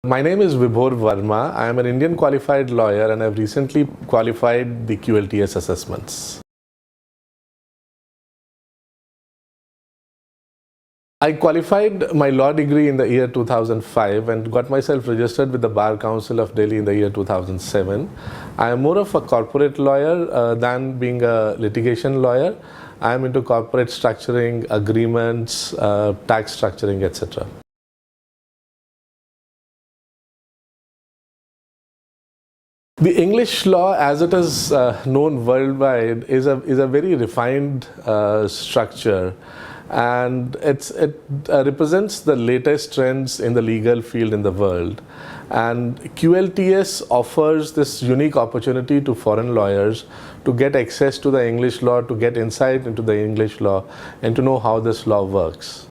My name is Vibhor Verma. I am an Indian qualified lawyer and I've recently qualified the QLTS assessments. I qualified my law degree in the year 2005 and got myself registered with the Bar Council of Delhi in the year 2007. I am more of a corporate lawyer than being a litigation lawyer. I am into corporate structuring, agreements, tax structuring, etc. The English law, as it is known worldwide, is a very refined structure, and it represents the latest trends in the legal field in the world. And QLTS offers this unique opportunity to foreign lawyers to get access to the English law, to get insight into the English law, and to know how this law works.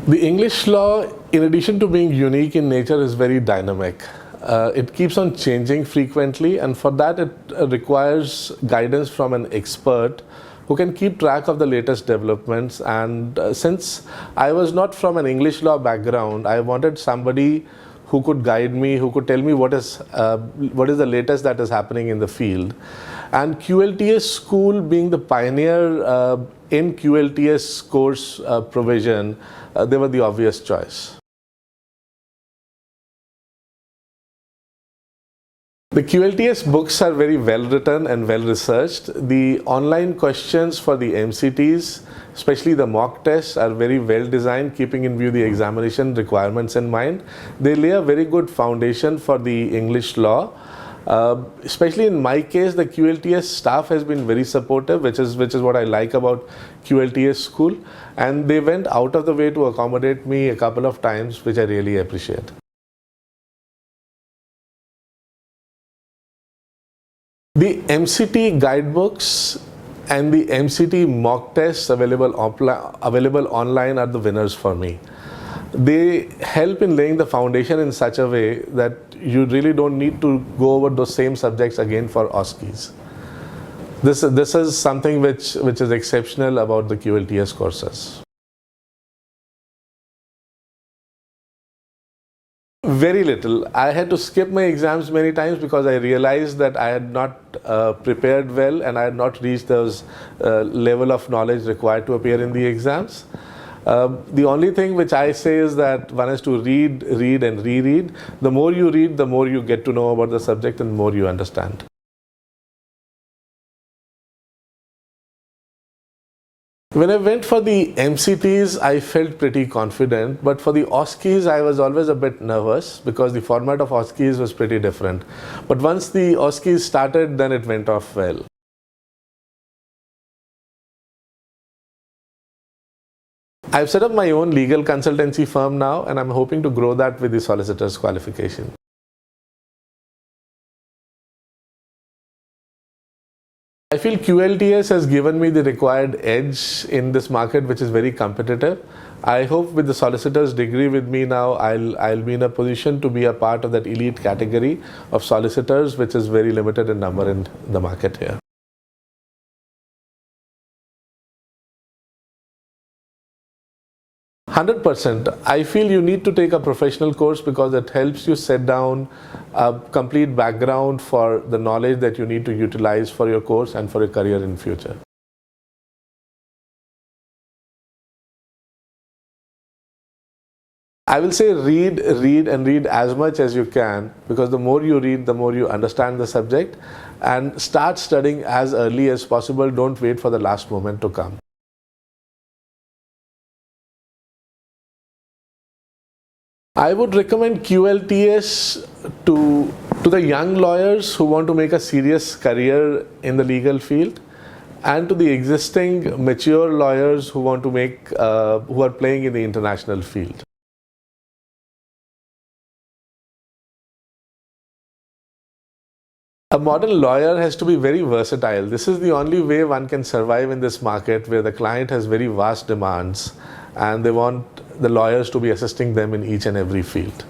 The English law, in addition to being unique in nature, is very dynamic. It keeps on changing frequently, and for that it requires guidance from an expert who can keep track of the latest developments. And since I was not from an English law background, I wanted somebody who could guide me, who could tell me what is the latest that is happening in the field. And QLTS School, being the pioneer in QLTS course provision, they were the obvious choice. The QLTS books are very well written and well researched. The online questions for the MCTs, especially the mock tests, are very well designed, keeping in view the examination requirements in mind. They lay a very good foundation for the English law. Especially in my case, the QLTS staff has been very supportive, which is what I like about QLTS School, and they went out of the way to accommodate me a couple of times, which I really appreciate. The MCT guidebooks and the MCT mock tests available online are the winners for me. They help in laying the foundation in such a way that you really don't need to go over those same subjects again for OSCEs. This is something which is exceptional about the QLTS courses. Very little. I had to skip my exams many times because I realized that I had not prepared well and I had not reached those level of knowledge required to appear in the exams. The only thing which I say is that one has to read and reread. The more you read, the more you get to know about the subject and the more you understand. When I went for the MCTs, I felt pretty confident, but for the OSCEs, I was always a bit nervous because the format of OSCEs was pretty different. But once the OSCEs started, then it went off well. I've set up my own legal consultancy firm now, and I'm hoping to grow that with the solicitor's qualification. I feel QLTS has given me the required edge in this market, which is very competitive. I hope with the solicitor's degree with me now, I'll be in a position to be a part of that elite category of solicitors, which is very limited in number in the market here. 100%. I feel you need to take a professional course because it helps you set down a complete background for the knowledge that you need to utilize for your course and for your career in future. I will say read and read as much as you can, because the more you read, the more you understand the subject, and start studying as early as possible. Don't wait for the last moment to come. I would recommend QLTS to the young lawyers who want to make a serious career in the legal field, and to the existing mature lawyers who want to who are playing in the international field. A modern lawyer has to be very versatile. This is the only way one can survive in this market where the client has very vast demands and they want the lawyers to be assisting them in each and every field.